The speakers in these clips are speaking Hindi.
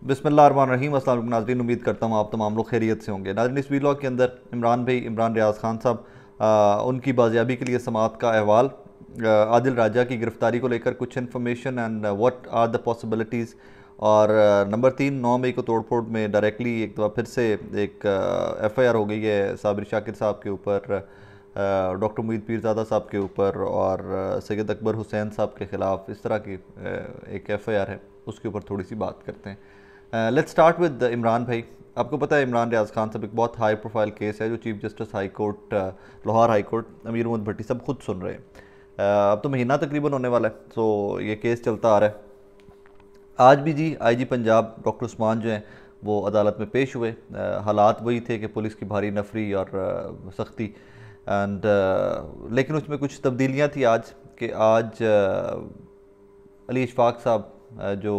बिस्मिल्लाहिर्रहमानिर्रहीम। अस्सलाम वालेकुम नाज़रीन, उम्मीद करता हूँ आप तमाम लोग खैरियत से होंगे। नाज़रीन, इस वीलॉग के अंदर इमरान भाई, इमरान रियाज़ खान साहब, उनकी बाजियाबी के लिए समाअत का अहवाल, आदिल राजा की गिरफ़्तारी को लेकर कुछ information and what are the possibilities, और नंबर 3, 9 मई को तोड़फोड़ में डायरेक्टली एक दफ़ा फिर से एक FIR हो गई है साबिर शाकिर साहब के ऊपर, डॉक्टर मुईद पीरज़ादा साहब के ऊपर और सैयद अकबर हुसैन साहब के ख़िलाफ़। इस तरह की एक FIR है, उसके ऊपर थोड़ी सी बात करते हैं। लेट्स स्टार्ट विद इमरान भाई। आपको पता है इमरान रियाज़ खान साहब एक बहुत हाई प्रोफाइल केस है जो chief justice high court, Lahore high court, अमीर मोहम्मद भट्टी सब खुद सुन रहे हैं। अब तो महीना तकरीबन होने वाला है, सो ये केस चलता आ रहा है। आज भी जी IG पंजाब डॉक्टर उस्मान जो हैं वो अदालत में पेश हुए। हालात वही थे कि पुलिस की भारी नफरी और सख्ती एंड लेकिन उसमें कुछ तब्दीलियाँ थी आज कि आज अली इशफाक साहब, जो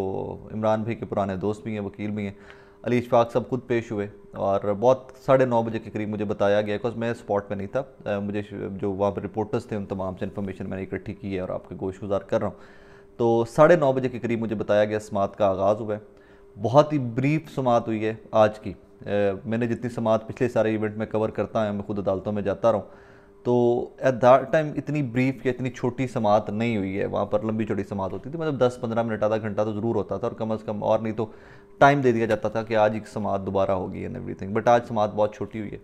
इमरान भाई के पुराने दोस्त भी हैं, वकील भी हैं, अली इशफाक साहब खुद पेश हुए और बहुत 9:30 बजे के करीब मुझे बताया गया, बिकॉज मैं स्पॉट पे नहीं था। मुझे जो वहाँ पर रिपोर्टर्स थे उन तमाम से इन्फॉर्मेशन मैंने इकट्ठी की है और आपके गोशगुजार कर रहा हूँ। तो 9:30 बजे के करीब मुझे बताया गया समाअत का आगाज़ हुआ है। बहुत ही ब्रीफ समाअत हुई है आज की। मैंने जितनी समाअत पिछले सारे इवेंट में कवर करता है, मैं खुद अदालतों में जाता रहा हूँ, तो एट दैट टाइम इतनी ब्रीफ या इतनी छोटी समाअत नहीं हुई है। वहाँ पर लंबी चौड़ी समाअत होती थी, मतलब 10-15 मिनट, आधा घंटा तो ज़रूर होता था, और कम अज़ कम और नहीं तो टाइम दे दिया जाता था कि आज एक समाअत दोबारा होगी एंड एवरीथिंग। बट आज समाअत बहुत छोटी हुई है।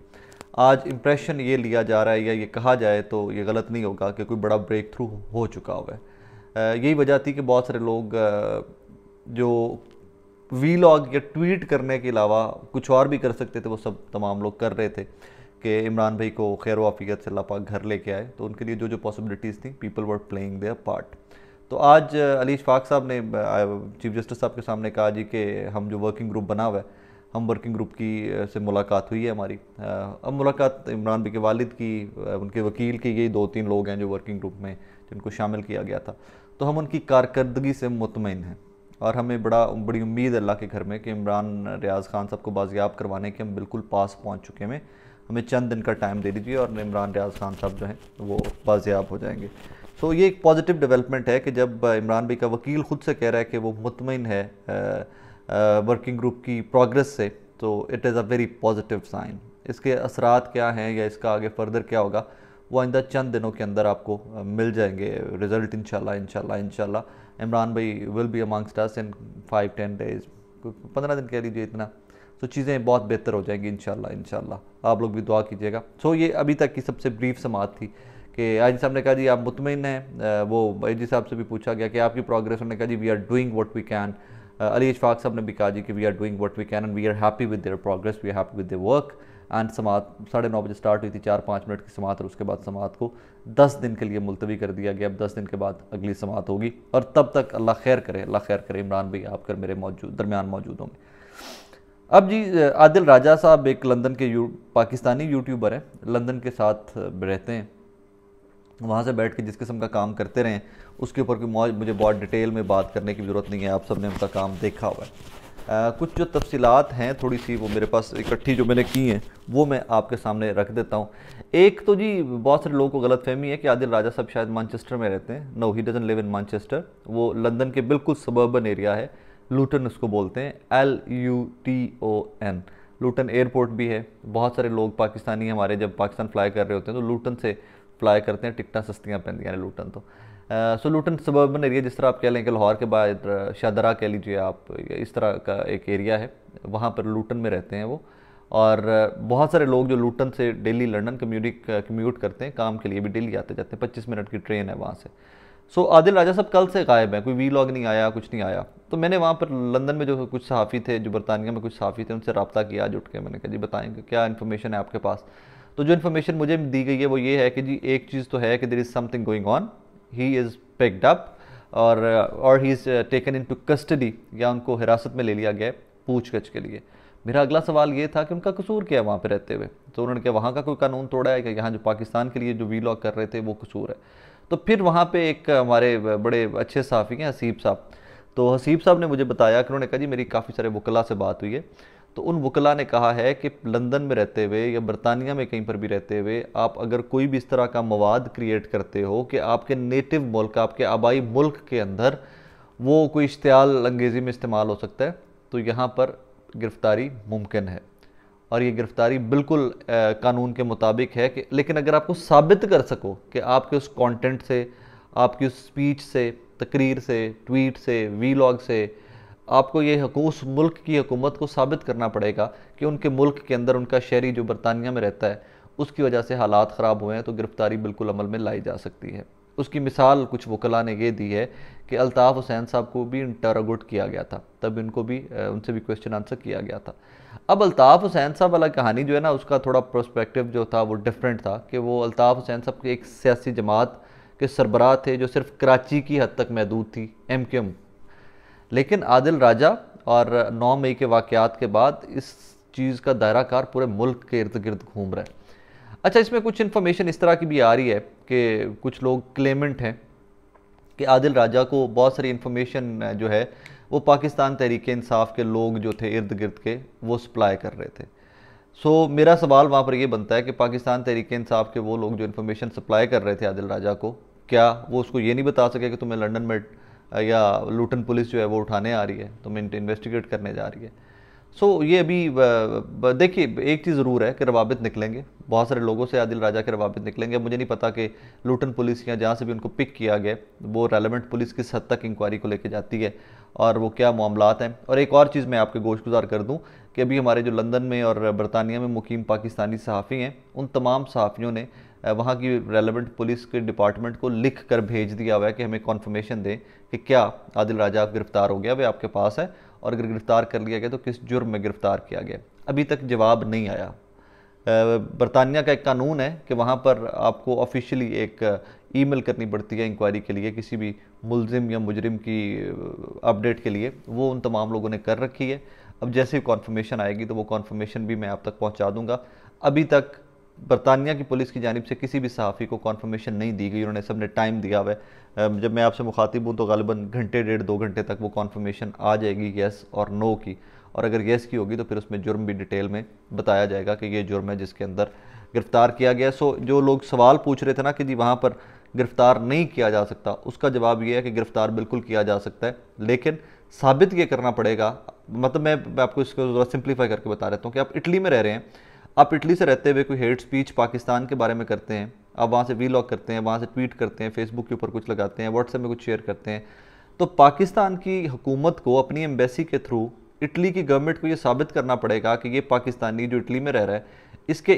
आज इम्प्रेशन ये लिया जा रहा है, या ये कहा जाए तो ये गलत नहीं होगा कि कोई बड़ा ब्रेक थ्रू हो चुका हुआ है। यही वजह थी कि बहुत सारे लोग जो वीलॉग या ट्वीट करने के अलावा कुछ और भी कर सकते थे, वो सब तमाम लोग कर रहे थे कि इमरान भाई को खैर वाफियत से अल्लाह पाक घर लेके आए। तो उनके लिए जो जो पॉसिबिलिटीज़ थी, people were playing there part. तो आज अली इशफाक साहब ने चीफ जस्टिस साहब के सामने कहा जी कि हम जो वर्किंग ग्रुप बना हुआ है, हम वर्किंग ग्रुप की से मुलाकात हुई है हमारी। अब मुलाकात इमरान भाई के वालिद की, उनके वकील की, यही 2-3 लोग हैं जो वर्किंग ग्रुप में जिनको शामिल किया गया था। तो हम उनकी कारकर्दगी से मुतमईन हैं और हमें बड़ी उम्मीद है अल्लाह के घर में कि इमरान रियाज़ खान साहब को बाजियाब करवाने के हम बिल्कुल पास पहुँच चुके हैं। हमें चंद दिन का टाइम दे दीजिए और इमरान रियाज़ खान साहब जो हैं वो बाजियाब हो जाएंगे। सो ये एक पॉजिटिव डेवलपमेंट है कि जब इमरान भाई का वकील ख़ुद से कह रहा है कि वो मुतमईन है वर्किंग ग्रुप की प्रोग्रेस से, तो it is a very positive sign. इसके असरात क्या हैं या इसका आगे फर्दर क्या होगा, वो आइंदा चंद दिनों के अंदर आपको मिल जाएंगे रिज़ल्ट, इंशाल्लाह। इमरान भाई will be amongst us in 5-10 days, 15 दिन कह लीजिए इतना। तो चीज़ें बहुत बेहतर हो जाएंगी इंशाल्लाह। आप लोग भी दुआ कीजिएगा। सो ये अभी तक की सबसे ब्रीफ समाअत थी कि IG साहब ने कहा जी आप मुतमईन हैं। वो IG साहब से भी पूछा गया कि आपकी प्रोग्रेस, उन्होंने कहा जी we are doing what we can. Ali Ishfaq Sahab ने भी कहा जी कि we are doing what we can and we are happy with their progress, we are happy with their work. And समाअत 9:30 बजे स्टार्ट हुई थी, 4-5 मिनट की समाअत, और उसके बाद समाअत को 10 दिन के लिए मुलतवी कर दिया गया। अब 10 दिन के बाद अगली समाअत होगी और तब तक अल्लाह खैर करे इमरान भाई आप कर मेरे दरमियान मौजूद होंगे। अब जी आदिल राजा साहब एक लंदन के पाकिस्तानी यूट्यूबर हैं, लंदन के साथ रहते हैं। वहाँ से बैठ के जिस किस्म का काम करते रहें उसके ऊपर कोई मुझे बहुत डिटेल में बात करने की ज़रूरत नहीं है, आप सब ने उनका काम देखा हुआ है। कुछ जो तफसीलात हैं थोड़ी सी वो मेरे पास इकट्ठी जो मैंने की हैं वो मैं आपके सामने रख देता हूँ। एक तो जी बहुत सारे लोगों को गलत फहमी है कि आदिल राजा साहब शायद मैनचेस्टर में रहते हैं। No, he doesn't live in Manchester. वो लंदन के बिल्कुल सबर्बन एरिया है, लूटन उसको बोलते हैं, LUTON। लूटन एयरपोर्ट भी है। बहुत सारे लोग पाकिस्तानी हमारे जब पाकिस्तान फ्लाई कर रहे होते हैं तो लूटन से फ्लाई करते हैं, टिकटें सस्तियाँ पैंदियाँ ने लूटन। तो सो लूटन सबर्बन एरिया, जिस तरह आप कह लें कि लाहौर के बाद शादरा कह लीजिए आप, इस तरह का एक एरिया है, वहाँ पर लूटन में रहते हैं वो। और बहुत सारे लोग जो लूटन से डेली लंदन कम्यूट करते हैं काम के लिए, भी डेली आते जाते हैं, 25 मिनट की ट्रेन है वहाँ से। सो आदिल राजा साहब कल से गायब हैं, कोई वीलॉग नहीं आया, कुछ नहीं आया। तो मैंने वहाँ पर लंदन में जो कुछ सहाफ़ी थे, जो बरतानिया में कुछ सहाफ़ी थे, उनसे रब्ता किया आज उठ के। मैंने कहा जी बताएंगे क्या इन्फॉर्मेशन है आपके पास। तो जो इन्फॉर्मेशन मुझे दी गई है वो ये है कि जी एक चीज़ तो है कि there is something going on, he is picked up और he is taken into custody, या उनको हिरासत में ले लिया गया पूछगछ के लिए। मेरा अगला सवाल ये था कि उनका कसूर क्या है वहाँ पे रहते हुए। तो उन्होंने कहा वहाँ का कोई कानून तोड़ा है कि यहाँ जो पाकिस्तान के लिए जो वीलॉग कर रहे थे वो कसूर है। तो फिर वहाँ पे एक हमारे बड़े अच्छे सहाफ़ी हैं हसीब साहब। तो हसीब साहब ने मुझे बताया कि उन्होंने कहा जी मेरी काफ़ी सारे वकला से बात हुई है, तो उन वकला ने कहा है कि लंदन में रहते हुए या बरतानिया में कहीं पर भी रहते हुए आप अगर कोई भी इस तरह का मवाद क्रिएट करते हो कि आपके नेटिव मुल्क, आपके आबाई मुल्क के अंदर वो कोई इश्तियाल अंगेज़ी में इस्तेमाल हो सकता है, तो यहाँ पर गिरफ्तारी मुमकिन है, और ये गिरफ्तारी बिल्कुल कानून के मुताबिक है कि, लेकिन अगर आपको साबित कर सको कि आपके उस कंटेंट से, आपकी उस स्पीच से, तकरीर से, ट्वीट से, वीलॉग से आपको ये उस मुल्क की हुकूमत को साबित करना पड़ेगा कि उनके मुल्क के अंदर उनका शहरी जो बरतानिया में रहता है उसकी वजह से हालात ख़राब हुए हैं, तो गिरफ्तारी बिल्कुल अमल में लाई जा सकती है। उसकी मिसाल कुछ वकला ने ये दी है कि अल्ताफ़ हुसैन साहब को भी इंटरोगेट किया गया था, तब इनको भी उनसे भी क्वेश्चन आंसर किया गया था। अब अल्ताफ़ हुसैन साहब वाला कहानी जो है ना, उसका थोड़ा पर्सपेक्टिव जो था वो डिफरेंट था कि वो अल्ताफ़ हुसैन साहब के एक सियासी जमात के सरबराह थे जो सिर्फ कराची की हद तक महदूद थी, MQM। लेकिन आदिल राजा और 9 मई के वाक़यात के बाद इस चीज़ का दायरा कार पूरे मुल्क के इर्द गिर्द घूम रहा है। अच्छा, इसमें कुछ इन्फॉर्मेशन इस तरह की भी आ रही है कि कुछ लोग क्लेमेंट हैं कि आदिल राजा को बहुत सारी इन्फॉर्मेशन जो है वो पाकिस्तान तहरीक इंसाफ के लोग जो थे इर्द गिर्द के, वो सप्लाई कर रहे थे। सो मेरा सवाल वहाँ पर ये बनता है कि पाकिस्तान तहरीक इंसाफ के वो लोग जो इन्फॉर्मेशन सप्लाई कर रहे थे आदिल राजा को, क्या वो उसको ये नहीं बता सके कि तुम्हें लंदन में या लूटन पुलिस जो है वो उठाने आ रही है, तुम्हें इन्वेस्टिगेट करने जा रही है? सो ये अभी देखिए, एक चीज़ ज़रूर है कि रवाबित निकलेंगे, बहुत सारे लोगों से आदिल राजा के रवाबित निकलेंगे। मुझे नहीं पता कि लूटन पुलिस या जहाँ से भी उनको पिक किया गया वो रेलेवेंट पुलिस किस हद तक इंक्वायरी को लेके जाती है और वो क्या मामलात हैं। और एक और चीज़ मैं आपके गोशगुजार कर दूँ कि अभी हमारे जो लंदन में और बरतानिया में मुकीम पाकिस्तानी सहाफ़ी हैं, उन तमाम सहाफ़ियों ने वहाँ की रेलेवेंट पुलिस के डिपार्टमेंट को लिख कर भेज दिया हुआ है कि हमें कॉन्फर्मेशन दें कि क्या आदिल राजा गिरफ़्तार हो गया, वे आपके पास है, और अगर गिरफ़्तार कर लिया गया तो किस जुर्म में गिरफ़्तार किया गया। अभी तक जवाब नहीं आया। बरतानिया का एक कानून है कि वहाँ पर आपको ऑफिशियली एक ईमेल करनी पड़ती है इंक्वायरी के लिए, किसी भी मुलजिम या मुजरिम की अपडेट के लिए, वो उन तमाम लोगों ने कर रखी है। अब जैसे ही कॉन्फर्मेशन आएगी तो वो कॉन्फर्मेशन भी मैं आप तक पहुँचा दूँगा। अभी तक बरतानिया की पुलिस की जानिब से किसी भी सहाफ़ी को कॉन्फर्मेशन नहीं दी गई, उन्होंने सबने टाइम दिया हुआ है। जब मैं आपसे मुखातिब हूँ तो गालिबन घंटे 1.5-2 घंटे तक वो कॉन्फर्मेशन आ जाएगी येस और नो की, और अगर येस की होगी तो फिर उसमें जुर्म भी डिटेल में बताया जाएगा कि ये जुर्म है जिसके अंदर गिरफ़्तार किया गया। सो जो लोग सवाल पूछ रहे थे ना कि जी वहाँ पर गिरफ़्तार नहीं किया जा सकता, उसका जवाब ये है कि गिरफ़्तार बिल्कुल किया जा सकता है, लेकिन साबित ये करना पड़ेगा। मतलब मैं आपको इसको ज़रा सिंप्लीफाई करके बता देता हूँ कि आप इटली में रह रहे हैं, आप इटली से रहते हुए कोई हेट स्पीच पाकिस्तान के बारे में करते हैं, आप वहाँ से वीलॉग करते हैं, वहाँ से ट्वीट करते हैं, फेसबुक के ऊपर कुछ लगाते हैं, व्हाट्सएप में कुछ शेयर करते हैं, तो पाकिस्तान की हुकूमत को अपनी एम्बेसी के थ्रू इटली की गवर्नमेंट को ये साबित करना पड़ेगा कि ये पाकिस्तानी जो इटली में रह रहा है, इसके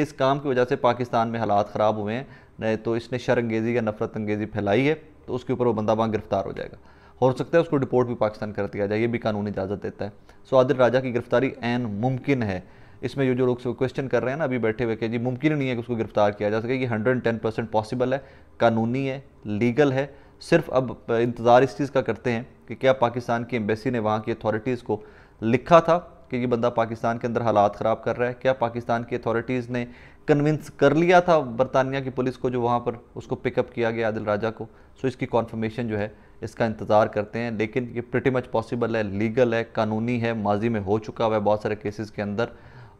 इस काम की वजह से पाकिस्तान में हालात ख़राब हुए हैं, नहीं तो इसने शर्मंगेज़ी या नफरत अंगेज़ी फैलाई है, तो उसके ऊपर वो बंदा वहाँ गिरफ़्तार हो जाएगा। हो सकता है उसको डिपोर्ट भी पाकिस्तान कर दिया जाए, ये भी कानून इजाज़त देता है। सो आदिल राजा की गिरफ़्तारी ऐन मुमकिन है। इसमें जो लोग क्वेश्चन कर रहे हैं ना अभी बैठे हुए कि जी मुमकिन नहीं है कि उसको गिरफ़्तार किया जा सके, ये 110% पॉसिबल है, कानूनी है, लीगल है। सिर्फ अब इंतज़ार इस चीज़ का करते हैं कि क्या पाकिस्तान की एम्बेसी ने वहाँ की अथॉरिटीज़ को लिखा था कि ये बंदा पाकिस्तान के अंदर हालात ख़राब कर रहा है, क्या पाकिस्तान की अथॉरिटीज़ ने कन्विंस कर लिया था बरतानिया की पुलिस को जो वहाँ पर उसको पिकअप किया गया आदिल राजा को। सो इसकी कॉन्फर्मेशन जो है इसका इंतज़ार करते हैं, लेकिन ये प्रिटी मच पॉसिबल है, लीगल है, कानूनी है, माजी में हो चुका हुआ है बहुत सारे केसेस के अंदर,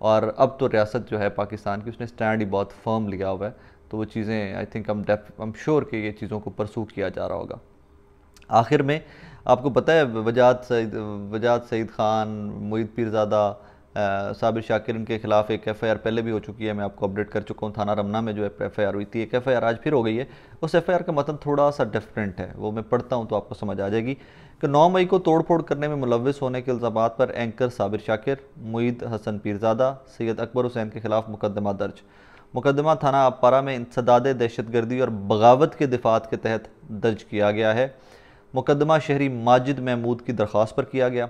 और अब तो रियासत जो है पाकिस्तान की उसने स्टैंड ही बहुत फर्म लिया हुआ है, तो वो चीज़ें I think I am sure कि ये चीज़ों को परसू किया जा रहा होगा। आखिर में आपको पता है वजाद सईद ख़ान, मुईद पीरज़ादा, साबिर शाकिर, इनके खिलाफ एक FIR पहले भी हो चुकी है, मैं आपको अपडेट कर चुका हूँ। थाना रमना में जो है FIR हुई थी, एक FIR आज फिर हो गई है। उस FIR का मतन थोड़ा सा डिफरेंट है, वो मैं पढ़ता हूँ तो आपको समझ आ जाएगी कि 9 मई को तोड़फोड़ करने में मुलव्विस होने के इल्ज़ाम पर एंकर साबिर शाकिर, मुईद हसन पीरज़ादा, सैयद अकबर हुसैन के खिलाफ मुकदमा दर्ज। मुकदमा थाना अपारा में इंसदाद दहशतगर्दी और बगावत के दिफात के तहत दर्ज किया गया है। मुकदमा शहरी माजिद महमूद की दरख्वास्त पर किया गया।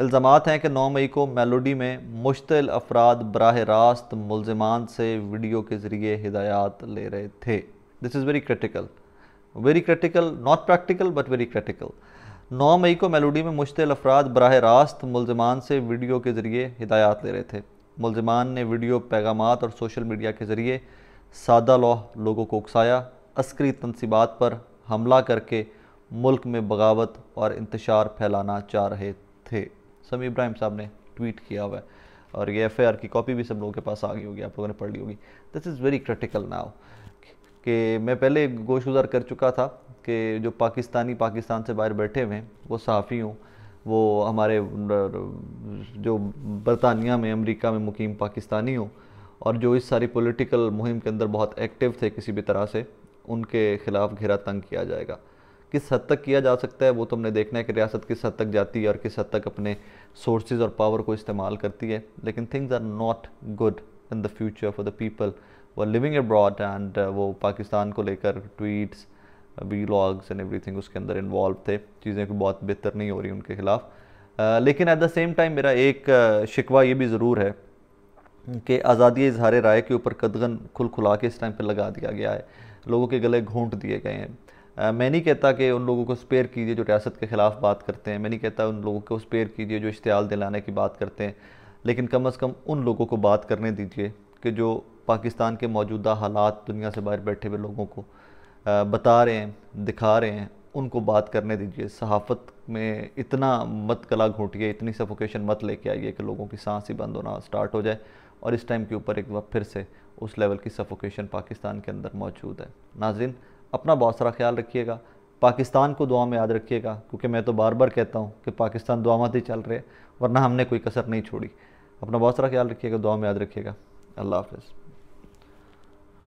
इल्ज़ामात हैं कि 9 मई को मेलोडी में मुश्तिल अफराद बराह रास्त मुल्ज़िमान से वीडियो के ज़रिए हिदायत ले रहे थे। This is very critical, not practical but very critical. 9 मई को मेलोडी में मुश्तिल अफराद बराह रास्त मुल्ज़िमान से वीडियो के ज़रिए हिदायत ले रहे थे। मुल्ज़िमान ने वीडियो पैगामात और सोशल मीडिया के ज़रिए सादा लौह लोगों को उकसाया, अस्करी तनसीबात पर हमला करके मुल्क में बगावत और इंतशार फैलाना चाह रहे थे। समी इब्राहिम साहब ने ट्वीट किया हुआ है, और ये FIR की कॉपी भी सब लोगों के पास आ गई होगी, आप लोगों ने पढ़ ली होगी। This is very critical now कि मैं पहले गोशगुजार कर चुका था कि जो पाकिस्तान से बाहर बैठे हुए हैं वो सहाफ़ी हों, वो हमारे जो बरतानिया में, अमेरिका में मुकीम पाकिस्तानी हो और जो इस सारी पॉलिटिकल मुहिम के अंदर बहुत एक्टिव थे किसी भी तरह से, उनके खिलाफ घेरा तंग किया जाएगा। किस हद तक किया जा सकता है वो तो हमने देखना है कि रियासत किस हद तक जाती है और किस हद तक अपने सोर्सेज और पावर को इस्तेमाल करती है। लेकिन things are not good in the future for the people वो लिविंग अब्रॉड, एंड वो पाकिस्तान को लेकर ट्वीट्स, वीलॉग्स एंड एवरीथिंग उसके अंदर इन्वॉल्व थे। चीज़ें कोई बहुत बेहतर नहीं हो रही उनके खिलाफ। लेकिन एट द सेम टाइम मेरा एक शिकवा ये भी ज़रूर है कि आज़ादी इजहार राय के ऊपर कदगन खुल खुला के इस टाइम पे लगा दिया गया है, लोगों के गले घोंट दिए गए हैं। मैं नहीं कहता कि उन लोगों को स्पेयर कीजिए जो रियासत के ख़िलाफ़ बात करते हैं, मैं नहीं कहता उन लोगों को स्पेयर कीजिए जो इश्तियाल दिलाने की बात करते हैं, लेकिन कम अज़ कम उन लोगों को बात करने दीजिए कि जो पाकिस्तान के मौजूदा हालात दुनिया से बाहर बैठे हुए लोगों को बता रहे हैं, दिखा रहे हैं, उनको बात करने दीजिए। सहाफ़त में इतना मत गला घोंटिए, इतनी सफोकेशन मत लेके आइए कि लोगों की सांस ही बंद होना स्टार्ट हो जाए और इस टाइम के ऊपर एक बार फिर से उस लेवल की सफोकेशन पाकिस्तान के अंदर मौजूद है। नाज़रीन, अपना बहुत सारा ख्याल रखिएगा, पाकिस्तान को दुआ में याद रखिएगा, क्योंकि मैं तो बार बार कहता हूँ कि पाकिस्तान दुआ मत ही चल रहे, वरना हमने कोई कसर नहीं छोड़ी। अपना बहुत सारा ख्याल रखिएगा, दुआ में याद रखिएगा। अल्लाह हाफ़िज़।